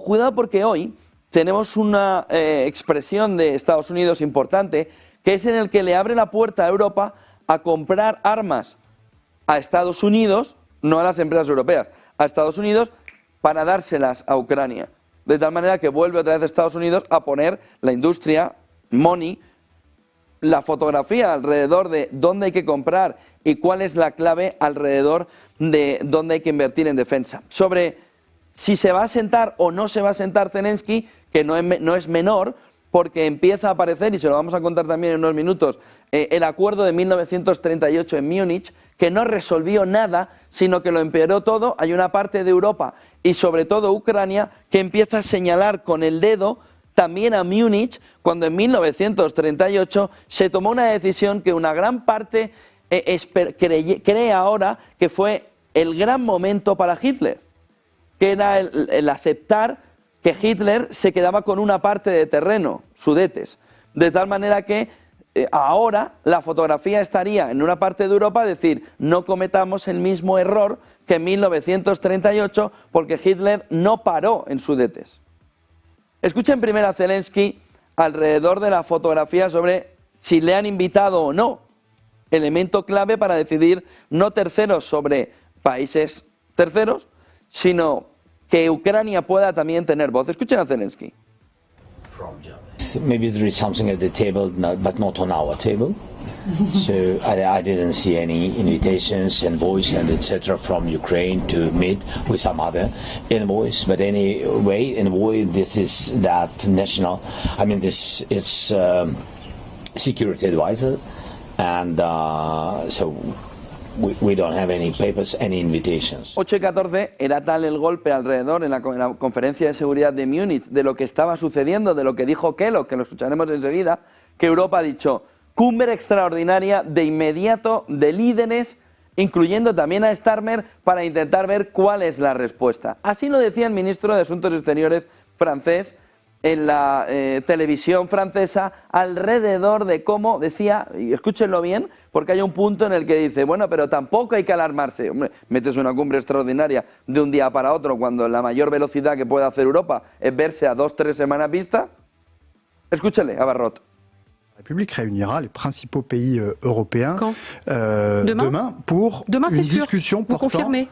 cuidado porque hoy tenemos una expresión de Estados Unidos importante, que es en el que le abre la puerta a Europa a comprar armas a Estados Unidos, no a las empresas europeas, a Estados Unidos para dárselas a Ucrania. De tal manera que vuelve otra vez Estados Unidos a poner la industria, money, la fotografía alrededor de dónde hay que comprar y cuál es la clave alrededor de dónde hay que invertir en defensa. Sobre si se va a sentar o no se va a sentar Zelensky, que no es menor, porque empieza a aparecer, y se lo vamos a contar también en unos minutos, el acuerdo de 1938 en Múnich, que no resolvió nada, sino que lo empeoró todo. Hay una parte de Europa, y sobre todo Ucrania, que empieza a señalar con el dedo también a Múnich, cuando en 1938 se tomó una decisión que una gran parte cree ahora que fue el gran momento para Hitler, que era el aceptar que Hitler se quedaba con una parte de terreno, Sudetes, de tal manera que ahora la fotografía estaría en una parte de Europa, decir, no cometamos el mismo error que en 1938, porque Hitler no paró en Sudetes. Escuchen primero a Zelensky alrededor de la fotografía sobre si le han invitado o no, elemento clave para decidir no terceros sobre países terceros, sino que Ucrania pueda también tener voz. Escuchen a Zelensky. Maybe there is something at the table, but not on our table. So I didn't see any invitations, envoys, and etc. from Ukraine to meet with some other envoys. But anyway, envoy, this is that national. I mean, this it's security advisor, and so. We don't have any papers, any invitations. 8:14 era tal el golpe alrededor en la conferencia de seguridad de Múnich de lo que estaba sucediendo, de lo que dijo Kellogg, que lo escucharemos enseguida, que Europa ha dicho cumbre extraordinaria de inmediato de líderes, incluyendo también a Starmer, para intentar ver cuál es la respuesta. Así lo decía el ministro de Asuntos Exteriores francés en la televisión francesa alrededor de cómo decía, y escúchenlo bien, porque hay un punto en el que dice, bueno, pero tampoco hay que alarmarse. Hombre, metes una cumbre extraordinaria de un día para otro cuando la mayor velocidad que puede hacer Europa es verse a 2-3 semanas vista. Escúchenle a Barrot. La République réunira les principaux pays européens demain pour demain, une sûr. discussion Vous confirmez?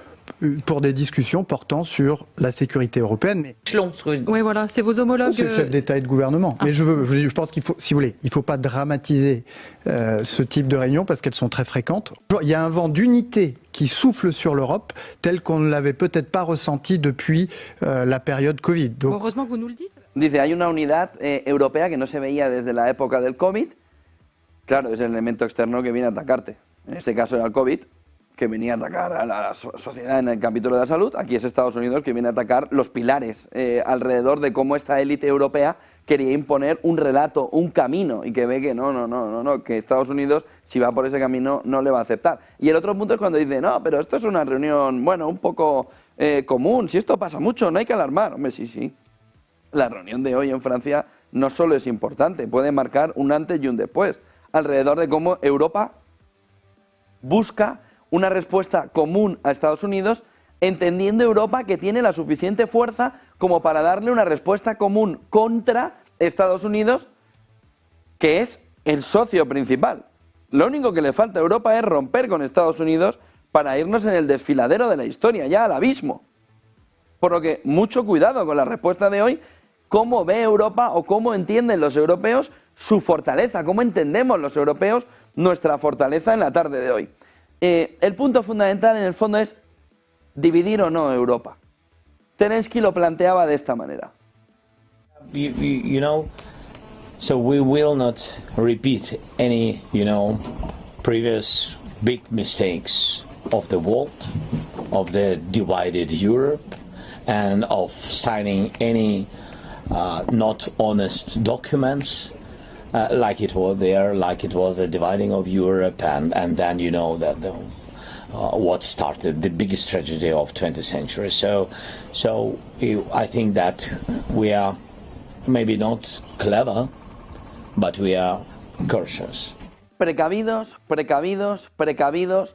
pour des discussions portant sur la sécurité européenne. Mais oui, voilà, c'est vos homologues. c'est le chef d'État et de gouvernement. Mais je pense qu'il faut, si vous voulez, il ne faut pas dramatiser ce type de réunions parce qu'elles sont très fréquentes. Il y a un vent d'unité qui souffle sur l'Europe tel qu'on ne l'avait peut-être pas ressenti depuis la période Covid. Donc, heureusement que vous nous le dites. Dice, hay una unidad europea que no se veía desde la época del COVID. Claro, es el elemento externo que viene a atacarte. En este caso era el COVID, que venía a atacar a la sociedad en el capítulo de la salud. Aquí es Estados Unidos, que viene a atacar los pilares alrededor de cómo esta élite europea quería imponer un relato, un camino, y que ve que no, que Estados Unidos, si va por ese camino, no le va a aceptar. Y el otro punto es cuando dice, no, pero esto es una reunión, bueno, un poco común, si esto pasa mucho, no hay que alarmar. Hombre, sí. La reunión de hoy en Francia no solo es importante, puede marcar un antes y un después, alrededor de cómo Europa busca una respuesta común a Estados Unidos, entendiendo Europa que tiene la suficiente fuerza como para darle una respuesta común contra Estados Unidos, que es el socio principal. Lo único que le falta a Europa es romper con Estados Unidos para irnos en el desfiladero de la historia, ya al abismo. Por lo que mucho cuidado con la respuesta de hoy, cómo ve Europa o cómo entienden los europeos su fortaleza, cómo entendemos los europeos nuestra fortaleza en la tarde de hoy. El punto fundamental en el fondo es dividir o no Europa. Zelensky lo planteaba de esta manera. You know, so we will not repeat any, previous big mistakes of the world, of the divided Europe, and of signing any not honest documents. Like it was there, like it was a dividing of Europe, and then that what started the biggest tragedy of 20th century. So I think that we are maybe not clever, but we are cautious. Precavidos,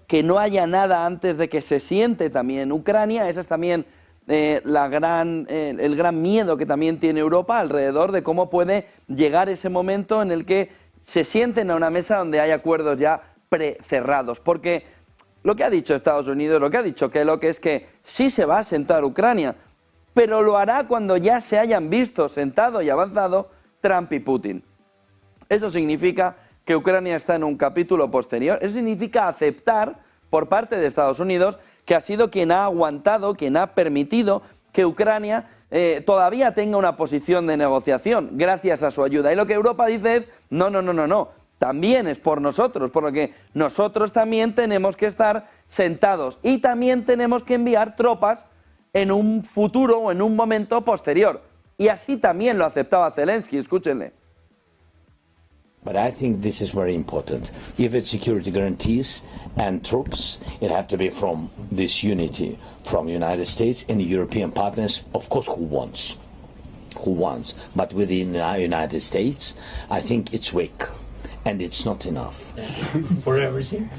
que no haya nada antes de que se siente también Ucrania. Esa es también el gran miedo que también tiene Europa alrededor de cómo puede llegar ese momento en el que se sienten a una mesa donde hay acuerdos ya precerrados. Porque lo que ha dicho Estados Unidos, lo que ha dicho Kellogg es que sí se va a sentar Ucrania, pero lo hará cuando ya se hayan visto sentado y avanzado Trump y Putin. Eso significa que Ucrania está en un capítulo posterior. Eso significa aceptar por parte de Estados Unidos que ha sido quien ha aguantado, quien ha permitido que Ucrania todavía tenga una posición de negociación gracias a su ayuda. Y lo que Europa dice es, no, también es por nosotros, por lo que nosotros también tenemos que estar sentados y también tenemos que enviar tropas en un futuro o en un momento posterior. Y así también lo aceptaba Zelensky, escúchenle. But I think this is very important. If it's security guarantees and troops, it have to be from this unity, from United States and European partners, of course, who wants. But within the United States, I think it's weak, and it's not enough. For everything.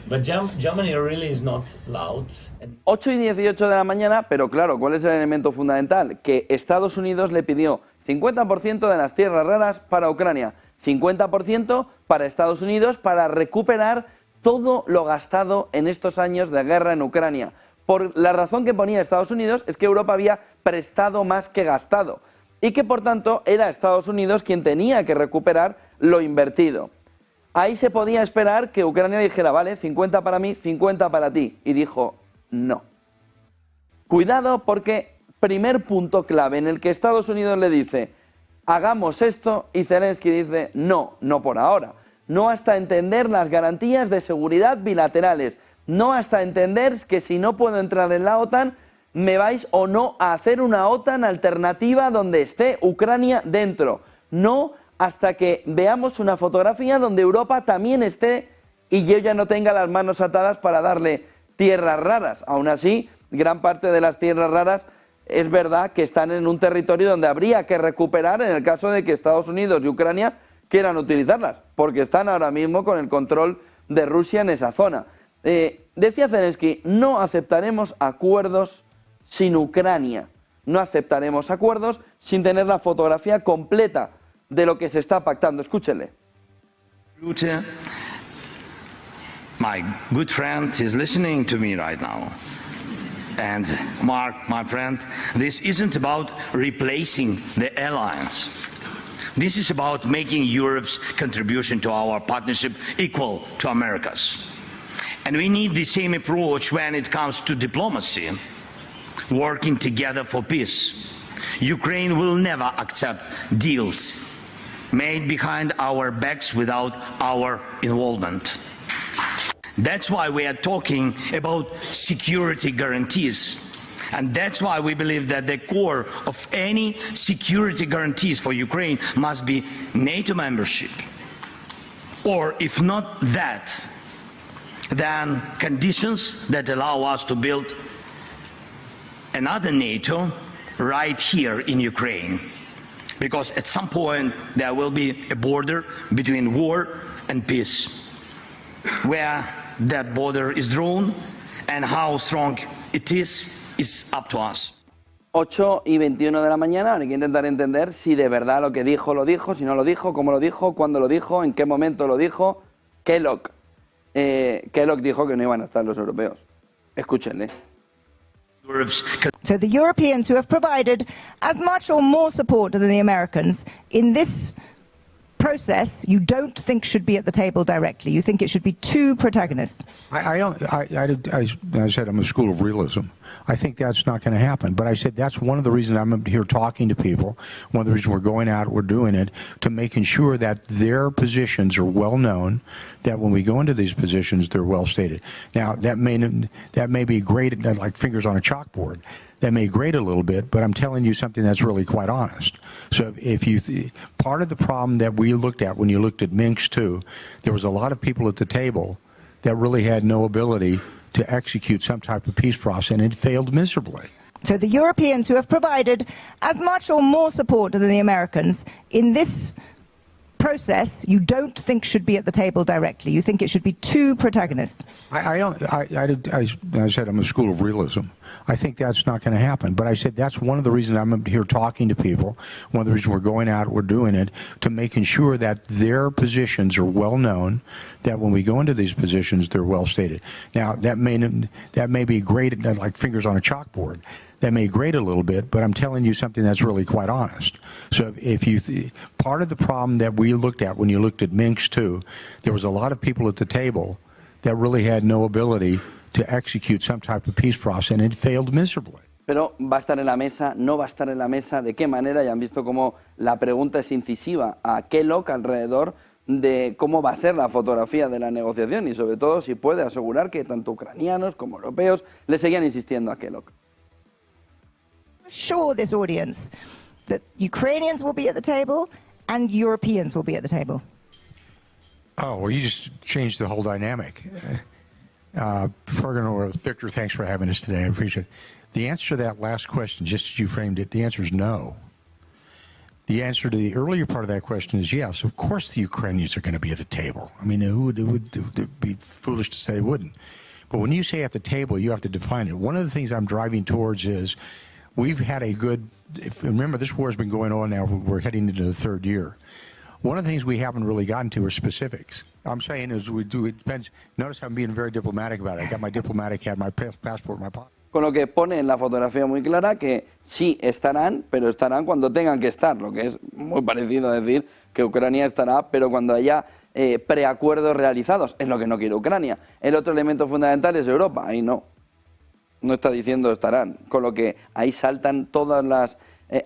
But Germany really is not loud. 8:18 de la mañana, pero claro, ¿cuál es el elemento fundamental? Que Estados Unidos le pidió 50% de las tierras raras para Ucrania, 50% para Estados Unidos para recuperar todo lo gastado en estos años de guerra en Ucrania. Por la razón que ponía Estados Unidos es que Europa había prestado más que gastado y que por tanto era Estados Unidos quien tenía que recuperar lo invertido. Ahí se podía esperar que Ucrania dijera, vale, 50 para mí, 50 para ti. Y dijo, no. Cuidado porque primer punto clave en el que Estados Unidos le dice, hagamos esto, y Zelensky dice, no por ahora. No hasta entender las garantías de seguridad bilaterales. No hasta entender que si no puedo entrar en la OTAN, me vais o no a hacer una OTAN alternativa donde esté Ucrania dentro. No hasta que veamos una fotografía donde Europa también esté y yo ya no tenga las manos atadas para darle tierras raras. Aún así, gran parte de las tierras raras es verdad que están en un territorio donde habría que recuperar en el caso de que Estados Unidos y Ucrania quieran utilizarlas, porque están ahora mismo con el control de Rusia en esa zona. Decía Zelensky, no aceptaremos acuerdos sin Ucrania, no aceptaremos acuerdos sin tener la fotografía completa de lo que se está pactando. Escúchenle. My good friend is listening to me right now. And Mark, my friend, this isn't about replacing the alliance. This is about making Europe's contribution to our partnership equal to America's. And we need the same approach when it comes to diplomacy, working together for peace. Ukraine will never accept deals made behind our backs without our involvement. That's why we are talking about security guarantees. And that's why we believe that the core of any security guarantees for Ukraine must be NATO membership. Or if not that, then conditions that allow us to build another NATO right here in Ukraine. Because at some point there will be a border between war and peace. Where that border is drawn and how strong it is up to us. 8:21 de la mañana, hay que intentar entender si de verdad lo que dijo lo dijo, si no lo dijo, cómo lo dijo, cuándo lo dijo, en qué momento lo dijo. Kellogg dijo que no iban a estar los europeos. Escúchenle. So the Europeans, who have provided as much or more support than the Americans in this process, you don't think should be at the table directly. You think it should be two protagonists. I said I'm a school of realism. I think that's not going to happen. But I said that's one of the reasons I'm here talking to people. One of the reasons we're going out, we're doing it, to making sure that their positions are well known, that when we go into these positions, they're well stated. Now, that may be great, like fingers on a chalkboard. That may grate a little bit, but I'm telling you something that's really quite honest. So if you, part of the problem that we looked at when you looked at Minsk too, there was a lot of people at the table that really had no ability to execute some type of peace process, and it failed miserably. So the Europeans, who have provided as much or more support than the Americans in this process you don't think should be at the table directly. You think it should be two protagonists. I said I'm a school of realism. I think that's not going to happen. But I said that's one of the reasons I'm here talking to people. One of the reasons we're going out, we're doing it, to making sure that their positions are well known, that when we go into these positions, they're well stated. Now, that may be great, like fingers on a chalkboard. That may grate a little bit, but I'm telling you something that's really quite honest. So if you, part of the problem that we looked at when you looked at Minsk too, there was a lot of people at the table that really had no ability to execute some type of peace process, and it failed miserably. Pero va a estar en la mesa, no va a estar en la mesa, ¿de qué manera? Ya han visto cómo la pregunta es incisiva a Kellogg alrededor de cómo va a ser la fotografía de la negociación y sobre todo si puede asegurar que tanto ucranianos como europeos le seguían insistiendo a Kellogg. Assure this audience that Ukrainians will be at the table and Europeans will be at the table. Oh, well, you just changed the whole dynamic. Victor, thanks for having us today. I appreciate it. The answer to that last question, just as you framed it, the answer is no. The answer to the earlier part of that question is yes. Of course the Ukrainians are going to be at the table. I mean, it would be foolish to say they wouldn't. But when you say at the table, you have to define it. One of the things I'm driving towards is we've had a good, remember this war has been going on now, we're heading into the third year. One of the things we haven't really gotten to are specifics. I'm saying is it depends, notice I'm being very diplomatic about it. I got my diplomatic hat, my passport in my pocket. Con lo que pone en la fotografía muy clara que sí estarán, pero estarán cuando tengan que estar, lo que es muy parecido a decir que Ucrania estará, pero cuando haya preacuerdos realizados, es lo que no quiere Ucrania. El otro elemento fundamental es Europa, ahí no está diciendo estarán, con lo que ahí saltan todas las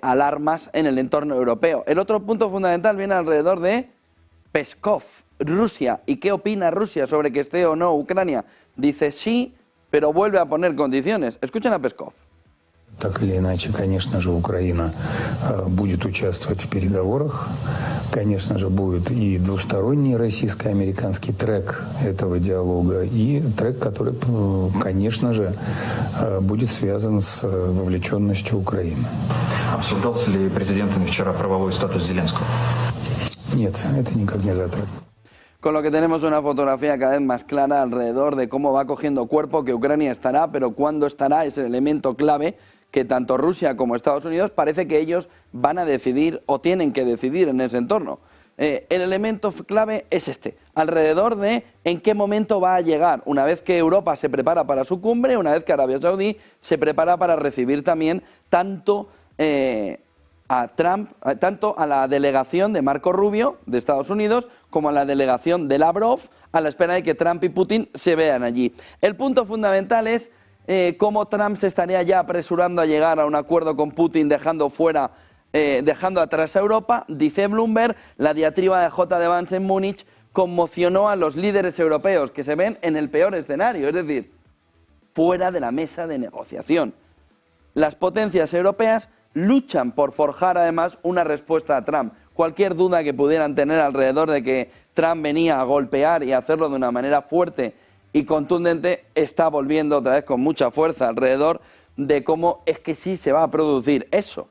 alarmas en el entorno europeo. El otro punto fundamental viene alrededor de Peskov, Rusia. ¿Y qué opina Rusia sobre que esté o no Ucrania? Dice sí, pero vuelve a poner condiciones. Escuchen a Peskov. Так или иначе, конечно же, Украина будет участвовать в переговорах. Конечно же, будет и двусторонний российско-американский трек этого диалога, и трек, который, конечно же, будет связан с вовлеченностью Украины. Обсуждался ли президентами вчера правовой статус Зеленского? Нет, это никак не затрагивается. Con lo que tenemos una fotografía cada vez más clara alrededor de cómo va cogiendo cuerpo, que Ucrania estará, pero cuándo estará es el elemento clave que tanto Rusia como Estados Unidos parece que ellos van a decidir o tienen que decidir en ese entorno. El elemento clave es este, alrededor de en qué momento va a llegar, una vez que Europa se prepara para su cumbre, una vez que Arabia Saudí se prepara para recibir también tanto a Trump, tanto a la delegación de Marco Rubio de Estados Unidos como a la delegación de Lavrov, a la espera de que Trump y Putin se vean allí. El punto fundamental es cómo Trump se estaría ya apresurando a llegar a un acuerdo con Putin, dejando atrás a Europa. Dice Bloomberg, la diatriba de J.D. Vance en Múnich conmocionó a los líderes europeos que se ven en el peor escenario, es decir, fuera de la mesa de negociación. Las potencias europeas luchan por forjar además una respuesta a Trump. Cualquier duda que pudieran tener alrededor de que Trump venía a golpear y a hacerlo de una manera fuerte y contundente está volviendo otra vez con mucha fuerza alrededor de cómo es que sí se va a producir eso.